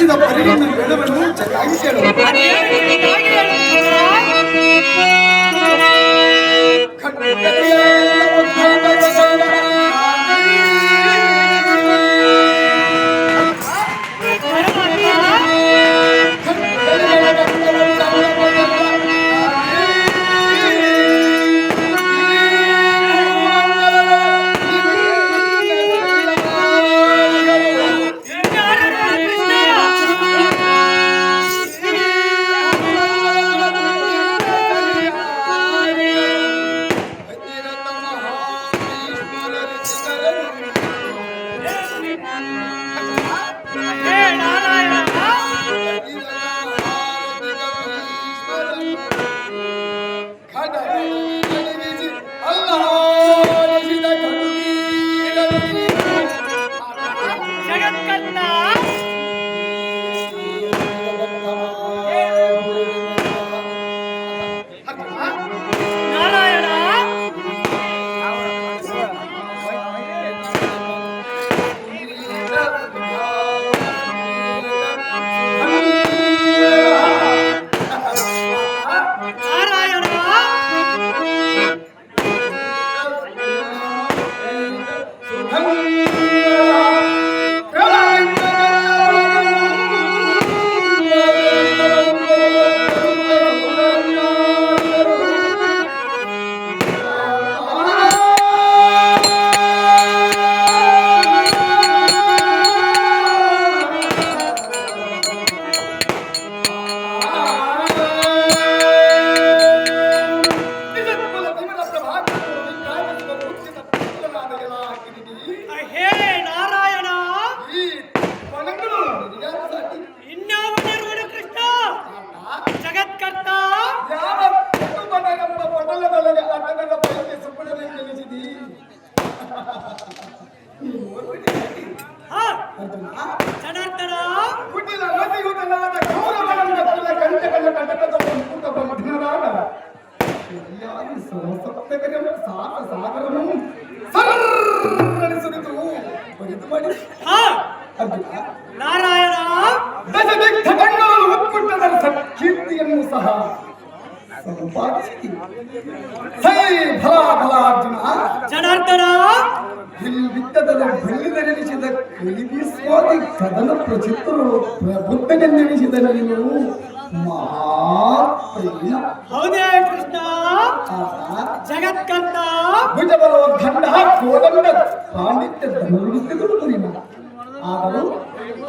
ತಿಳಿಸಿದ ಪರಿಣಿತ ವೇದವನ್ನು ಚೆನ್ನಾಗಿ ಕೇಳು. ನಾರಾಯಣ ಕೀರ್ತಿಯನ್ನು ಸಹ ಸಂಪಾದಿಸಿ ಅರ್ಜುನ ಜನಾರ್ದನ ಬಿತ್ತದಲ್ಲಿ ಬೆಳ್ಳಿದೆನಿಸಿದ ಕಲಿಬೀಸುವಾಗಿ ಕದನ ಪ್ರಚಿತ್ತರು ಪ್ರಬುದ್ಧನೆಂದೆನಿಸಿದ ನೀನು ಮಹಾಪ್ರಿಯ. ಹೌದೇ ಕೃಷ್ಣ ಜಗತ್ಕರ್ತ ಭುಜಬಲವ ಖಂಡ ಕೋದಂಡ ಪಾಂಡಿತ್ಯ ಧನುರ್ವಿದ್ಯೆಗಳು ನೀನು.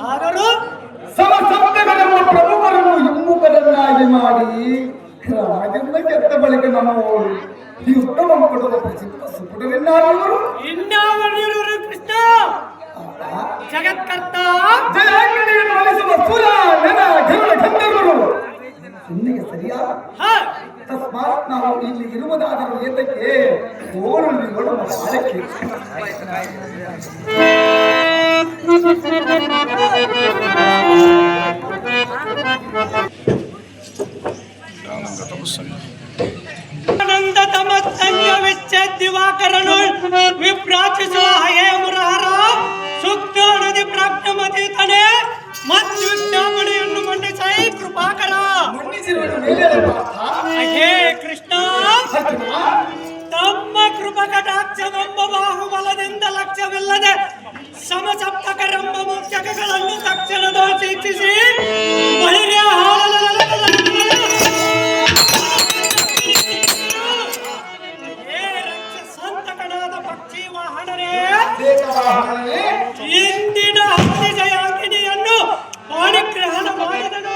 ಆದರೂ ಸಮಸಪ್ತಗಳೆಂಬ ಪ್ರಮುಖರನ್ನು ಹಿಮ್ಮುಖರನ್ನಾಗಿ ಮಾಡಿ ರಾಜನ ಕೆತ್ತ ಬಳಿಕ ನಮ್ಮ ಯುದ್ಧವ ಕೊಡುವ ಪ್ರಸಿದ್ಧ ಸುಪುಟರೆನ್ನಾರು ಇನ್ನಾವರು ಕೃಷ್ಣ ಜಗತ್ಕರ್ತ ಜಯಾಂಗಣಿಯನ್ನು ಅಲಿಸುವ ಸುರ ನೆನ ಘನ ಗಂಧರ್ವರು ಸುಮ್ಮನೆ ಸರಿಯಾದ ತಸ್ಮಾತ್ ನಾವು ಇಲ್ಲಿ ಇರುವುದಾದರೂ ಏತಕ್ಕೆ ತೋರುಳಿಗಳು ಮಾಡಕ್ಕೆ ಆನಂದ ತಮಸ್ತಂಗ ವಿಚ್ಛೇದ ದಿವಾಕರನು ವಿಪ್ರಾಚಿಸುವ ಹಯೇ ಮುರಹರ ಸೂಕ್ತ ನದಿ ಪ್ರಾಪ್ತಮತೀತನೆ ಮಧ್ಯುದ್ಧಾಮಣೆಯನ್ನು ಮಂಡಿಸೈ ಕೃಪಾಕರ. ಹೇ ಕೃಷ್ಣ ತಮ್ಮ ಕೃಪಕಟಾಕ್ಷವೆಂಬ ಬಾಹುಬಲದಿಂದ ಲಕ್ಷ್ಯವಿಲ್ಲದೆ ಸಮಸಪ್ತಕರೆಂಬ ಮುಖ್ಯಗಳನ್ನು ತಕ್ಷಣದ ಶಿಕ್ಷಿಸಿ ಬಳಿಯ ಸಂತಕನಾದ ಪಕ್ಷಿ ವಾಹನರೇ ಇಂದಿನ ಹತ್ಯೆ ಜಯಾಂಗಿನಿಯನ್ನು ಪಾಣಿಗ್ರಹಣ ಮಾಡಿದನು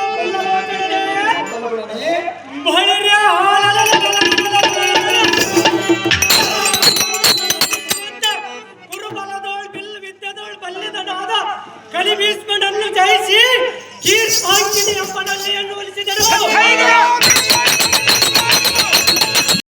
ಬಳಿಯ ಕುರುಬಲದೋಳ್ ಬಿಲ್ ವಿದ್ಯೆದೋಳ್ ಬಲ್ಲಿದನಾದ ಕಲಿಭೀಷ್ಮನನ್ನು ಜಯಿಸಿ ಕೀರ್ತಾಂಗಿನಿ ಎಂಬ ನಲ್ಲಿಯನ್ನು ಒಲಿಸಿದರು.